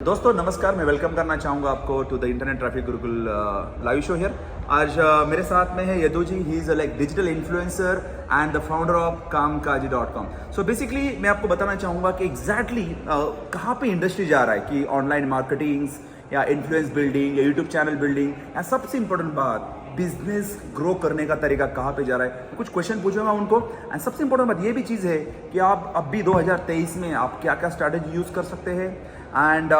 दोस्तों नमस्कार, मैं वेलकम करना चाहूँगा आपको to the internet traffic Gurukul live show here. आज मेरे साथ में है Yadu ji. He is like digital influencer and the founder of कामकाजी.com। सो बेसिकली मैं आपको बताना चाहूँगा कि एग्जैक्टली कहाँ पे इंडस्ट्री जा रहा है, कि ऑनलाइन मार्केटिंग्स या इन्फ्लुएंस बिल्डिंग या यूट्यूब चैनल बिल्डिंग, या सबसे इंपॉर्टेंट बात बिजनेस ग्रो करने का तरीका कहाँ पे जा रहा है। कुछ क्वेश्चन पूछूंगा उनको। एंड सबसे इंपॉर्टेंट बात ये भी चीज़ है कि आप अब भी 2023 में आप क्या क्या स्ट्रैटेजी यूज़ कर सकते हैं, and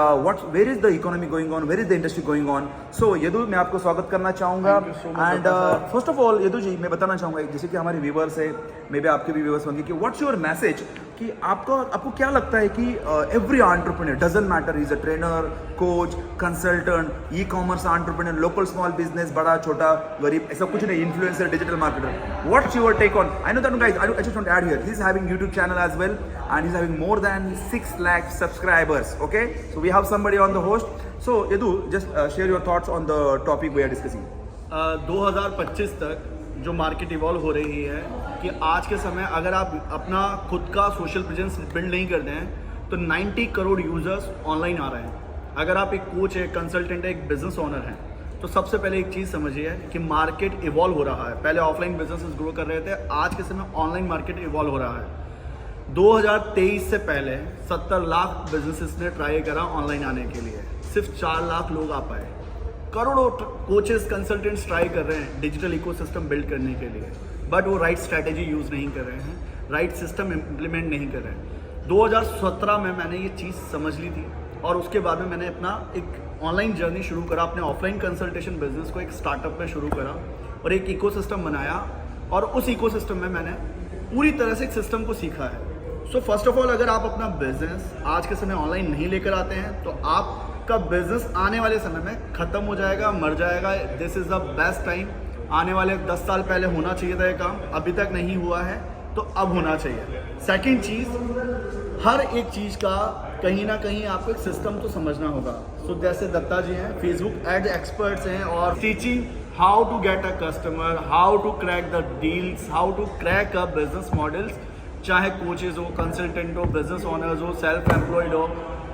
where is the economy going on, where is the industry going on. So Yadu, मैं आपको स्वागत करना चाहूँगा। And first of all Yadu ji, मैं बताना चाहूँगा जैसे कि हमारे व्यूवर्स है, मे बी आपके भी व्यूवर्स होंगे, कि व्हाट्स योर मैसेज, कि आपको क्या लगता है कि every entrepreneur doesn't matter, is a trainer, coach, consultant, e commerce entrepreneur, local small business, बड़ा छोटा गरीब, ऐसा कुछ नहीं, influencer, digital marketer, what's your take on? I know that guys, I just want to add here, he is having YouTube channel as well and he's having more than 6 lakh subscribers. Okay, so we have somebody on the host. So Yadu, just share your thoughts on the topic we are discussing. 2025 तक जो market evolve हो रही है, कि आज के समय अगर आप अपना खुद का सोशल प्रेजेंस बिल्ड नहीं करते हैं तो 90 करोड़ यूजर्स ऑनलाइन आ रहे हैं। अगर आप एक कोच है, कंसल्टेंट है, एक बिजनेस ओनर है, तो सबसे पहले एक चीज़ समझिए कि मार्केट इवॉल्व हो रहा है। पहले ऑफलाइन बिजनेसेस ग्रो कर रहे थे, आज के समय ऑनलाइन मार्केट इवॉल्व हो रहा है। 2023 से पहले 70 लाख बिजनेसेस ने ट्राई करा ऑनलाइन आने के लिए, सिर्फ 4 लाख लोग आ पाए। करोड़ों कोचेस, कंसल्टेंट्स ट्राई कर रहे हैं डिजिटल इकोसिस्टम बिल्ड करने के लिए, बट वो राइट स्ट्रैटेजी यूज़ नहीं कर रहे हैं, राइट सिस्टम इम्प्लीमेंट नहीं कर रहे हैं। 2017 में मैंने ये चीज़ समझ ली थी, और उसके बाद में मैंने अपना एक ऑनलाइन जर्नी शुरू करा, अपने ऑफलाइन कंसल्टेशन बिजनेस को एक स्टार्टअप में शुरू करा और एक इकोसिस्टम बनाया, और उस इकोसिस्टम में मैंने पूरी तरह से एक सिस्टम को सीखा है। सो फर्स्ट ऑफ ऑल, अगर आप अपना बिजनेस आज के समय ऑनलाइन नहीं लेकर आते हैं तो आपका बिजनेस आने वाले समय में ख़त्म हो जाएगा, मर जाएगा। This is the best time. आने वाले 10 साल पहले होना चाहिए था ये काम, अभी तक नहीं हुआ है, तो अब होना चाहिए। सेकंड चीज़, हर एक चीज़ का कहीं ना कहीं आपको एक सिस्टम तो समझना होगा। सो जैसे दत्ता जी हैं, फेसबुक एड एक्सपर्ट्स हैं, और teaching how to get a customer, how to crack the deals, how to crack a business models, चाहे कोचेज हो, कंसल्टेंट हो, बिजनेस ओनर्स हो, सेल्फ एम्प्लॉयड हो।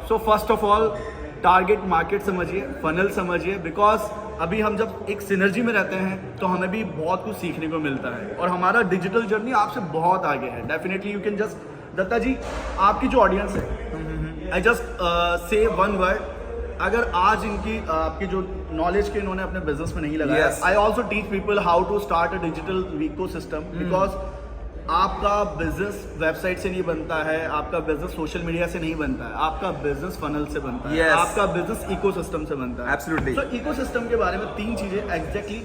So first of all target market समझिए, funnel समझिए, because अभी हम जब एक सिनर्जी में रहते हैं तो हमें भी बहुत कुछ सीखने को मिलता है, और हमारा डिजिटल जर्नी आपसे बहुत आगे है। Definitely you can just, Datta ji, आपकी जो ऑडियंस है, I just say one word, अगर आज इनकी आपकी जो नॉलेज के इन्होंने अपने बिजनेस में नहीं लगाया, I also teach people how to start a digital ecosystem, because आपका बिजनेस वेबसाइट से नहीं बनता है, आपका बिजनेस सोशल मीडिया से नहीं बनता है, आपका बिजनेस फनल से बनता है, आपका बिजनेस इकोसिस्टम से बनता है। एब्सोल्युटली। तो इकोसिस्टम के बारे में 3 चीजें एग्जैक्टली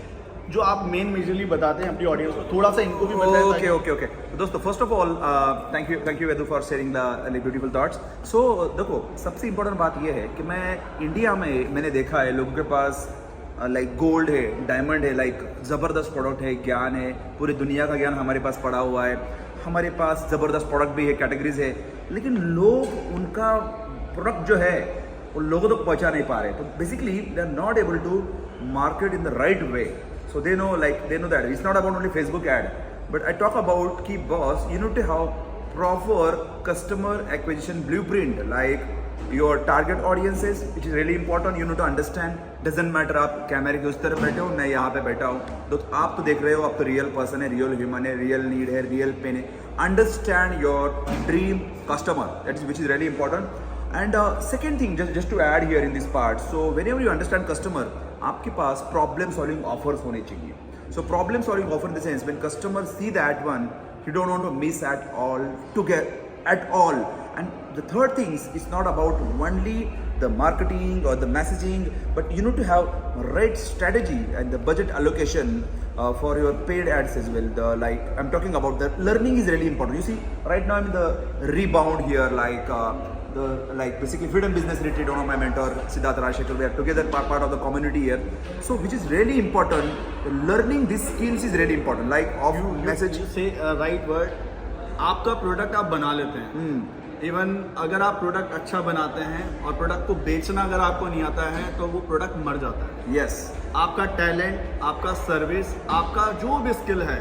जो आप मेजरली बताते हैं अपनी ऑडियंस को, थोड़ा सा इनको भी बताएं। ओके। दोस्तों first of all thank you Yadu for sharing the beautiful thoughts. So देखो, सबसे इंपॉर्टेंट बात यह है कि इंडिया में मैंने देखा है लोगों के पास लाइक गोल्ड है, डायमंड है, लाइक ज़बरदस्त प्रोडक्ट है, ज्ञान है, पूरी दुनिया का ज्ञान हमारे पास पड़ा हुआ है, हमारे पास ज़बरदस्त प्रोडक्ट भी है, कैटेगरीज है, लेकिन लोग उनका प्रोडक्ट जो है वो लोगों तक पहुंचा नहीं पा रहे। तो basically they are not able to market in the right way. So they know that it's not about only Facebook ad, but I talk about कि boss, you need to have proper customer acquisition blueprint, like your target audiences, which is really important. You need to understand, doesn't matter आप कैमरे के उस तरफ बैठे हो, मैं यहाँ पे बैठा हूँ, तो आप तो देख रहे हो, आप तो रियल पर्सन है, रियल ह्यूमन है, रियल नीड है, रियल पेन है। Understand your dream customer, that is which is really important. And second thing, just to add here in this part, so whenever you understand customer, आपके पास problem solving offers होने चाहिए। So problem solving offer in the sense, when customer see that one, you don't want to miss at all. And the third thing is, it's not about only the marketing or the messaging, but you need to have right strategy and the budget allocation for your paid ads as well. I'm talking about the learning is really important. You see, right now I'm in the rebound here, basically Freedom Business Retreat, one of my mentor Siddharth Rajshekar, we are together part of the community here. So which is really important, learning these skills is really important, like of message. You say right word, आपका product आप बना लेते हैं, even अगर आप product अच्छा बनाते हैं और प्रोडक्ट को बेचना अगर आपको नहीं आता है तो वो प्रोडक्ट मर जाता है। यस, आपका टैलेंट, आपका सर्विस, आपका जो भी स्किल है,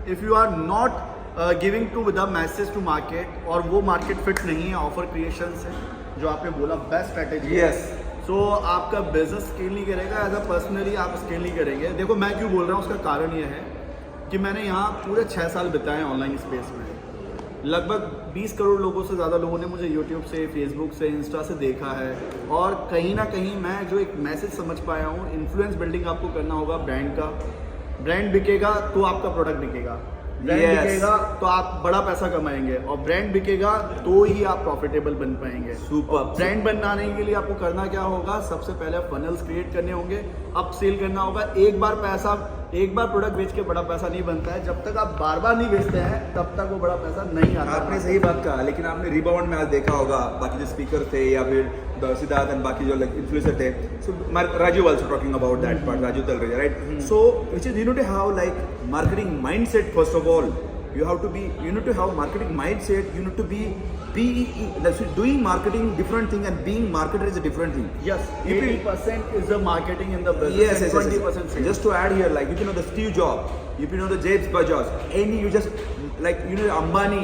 if you are not giving to the message to market, और वो मार्केट फिट नहीं है ऑफर क्रिएशन से, जो आपने बोला बेस्ट स्ट्रैटेजी। Yes. सो आपका बिजनेस स्केल नहीं करेगा, एज अ पर्सनली आप स्केल नहीं करेंगे। देखो मैं क्यों बोल रहा हूँ, उसका कारण ये है कि मैंने यहाँ पूरे 6 साल बिताए ऑनलाइन स्पेस में। लगभग 20 करोड़ लोगों से ज़्यादा लोगों ने मुझे यूट्यूब से, फेसबुक से, इंस्टा से देखा है। और कहीं ना कहीं मैं जो एक मैसेज समझ पाया हूँ, इन्फ्लुएंस बिल्डिंग आपको करना होगा ब्रांड का। ब्रांड बिकेगा तो आपका प्रोडक्ट बिकेगा, ब्रांड Yes. बिकेगा तो आप बड़ा पैसा कमाएंगे, और ब्रांड बिकेगा तो ही आप प्रॉफिटेबल बन पाएंगे। Super. ब्रांड बनाने के लिए आपको करना क्या होगा, सबसे पहले फनल्स क्रिएट करने होंगे, अप सेल करना होगा। एक बार प्रोडक्ट बेच के बड़ा पैसा नहीं बनता है। जब तक आप बार बार नहीं बेचते हैं तब तक वो बड़ा पैसा नहीं आता। आपने सही बात कहा, लेकिन आपने रिबाउंड में आज देखा होगा बाकी जो स्पीकर थे या फिर सिद्धार्थ एंड बाकी जो इन्फ्लुएंसर थे, so Raju also talking about that part, Raju Talreja, right? So which is you need to have like marketing mindset first of all. You need to have marketing mindset. You need to be doing marketing different thing, and being marketer is a different thing. Yes, If you- 80% is the marketing in the business. Yes, and 20% sales. Just to add here, like if you know the Steve Jobs, if you know the Jeff Bezos, Ambani,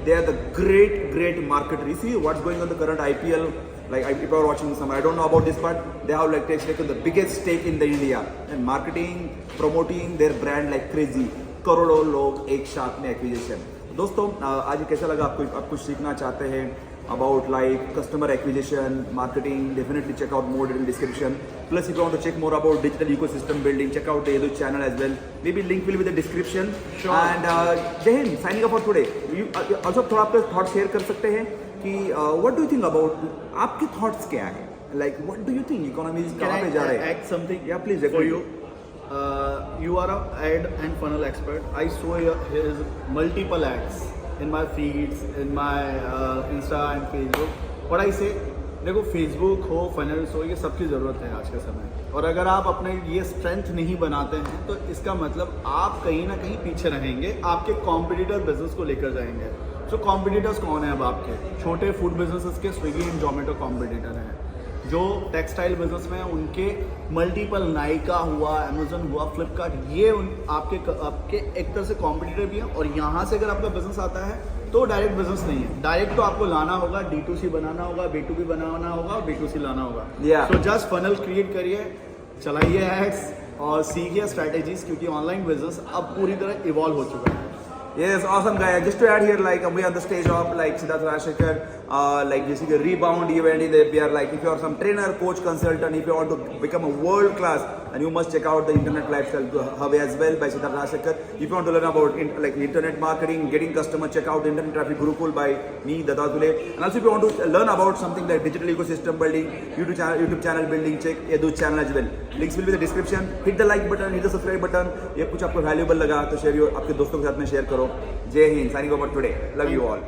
they are the great marketer. You see what's going on the current IPL. Like if you are watching some, I don't know about this, but they have like taken the biggest stake in the India and marketing, promoting their brand like crazy. करोड़ों लोग एक साथ में acquisition. दोस्तों आज ये कैसा लगा आपको? आप कुछ सीखना चाहते हैं about like customer acquisition, marketing, definitely check out more in description. Plus if you want to check more about digital ecosystem building, check out the Edu channel as well. Maybe link will be in the description. Sure. And Jai Hind, signing off for today. You also थोड़ा अपने thoughts share कर सकते हैं कि what do you think about, आपके thoughts क्या हैं? Like what do you think economy कहाँ पे जा रहे हैं? Add something? Yeah, please. For you. You are an ad and funnel expert. I saw his multiple ads in my feeds, in my Insta and Facebook. What I say, देखो Facebook हो, funnels हो, ये सबकी ज़रूरत है आज के समय। और अगर आप अपने ये स्ट्रेंथ नहीं बनाते हैं तो इसका मतलब आप कहीं ना कहीं पीछे रहेंगे, आपके कॉम्पिटिटर बिजनेस को लेकर जाएंगे। सो कॉम्पिटिटर्स कौन है अब आपके? छोटे फूड बिजनेसेस के स्विगी एंड जोमेटो कॉम्पिटिटर हैं। जो टेक्सटाइल बिजनेस में उनके मल्टीपल, नाइका हुआ, अमेजन हुआ, फ्लिपकार्ट, ये आपके एक तरह से कॉम्पिटिटर भी हैं। और यहाँ से अगर आपका बिजनेस आता है तो डायरेक्ट बिजनेस नहीं है, डायरेक्ट तो आपको लाना होगा, D2C बनाना होगा, B2B बनाना होगा, B2C लाना होगा। सो जस्ट फनल क्रिएट करिए, चलाइए एड्स और सीखिए स्ट्रैटेजीज, क्योंकि ऑनलाइन बिजनेस अब पूरी तरह इवॉल्व हो चुका है। Yes, awesome guy. Just to add here, like we are on the stage of like Siddharth Rajshekhar, like this is a rebound event. We are like, if you are some trainer, coach, consultant, if you want to become a world class, and you must check out the Internet Lifestyle Hub as well by Siddharth Rajshekhar. If you want to learn about like internet marketing, getting customer, check out Internet Traffic Gurukul by me, Datta Dule. And also if you want to learn about something like digital ecosystem building, YouTube channel building, check Edu channel as well. Links will be in the description. Hit the like button, hit the subscribe button. ये कुछ आपको valuable लगा तो share, आपके दोस्तों के साथ में शेयर करो। जय Hind, signing over today. Love you all.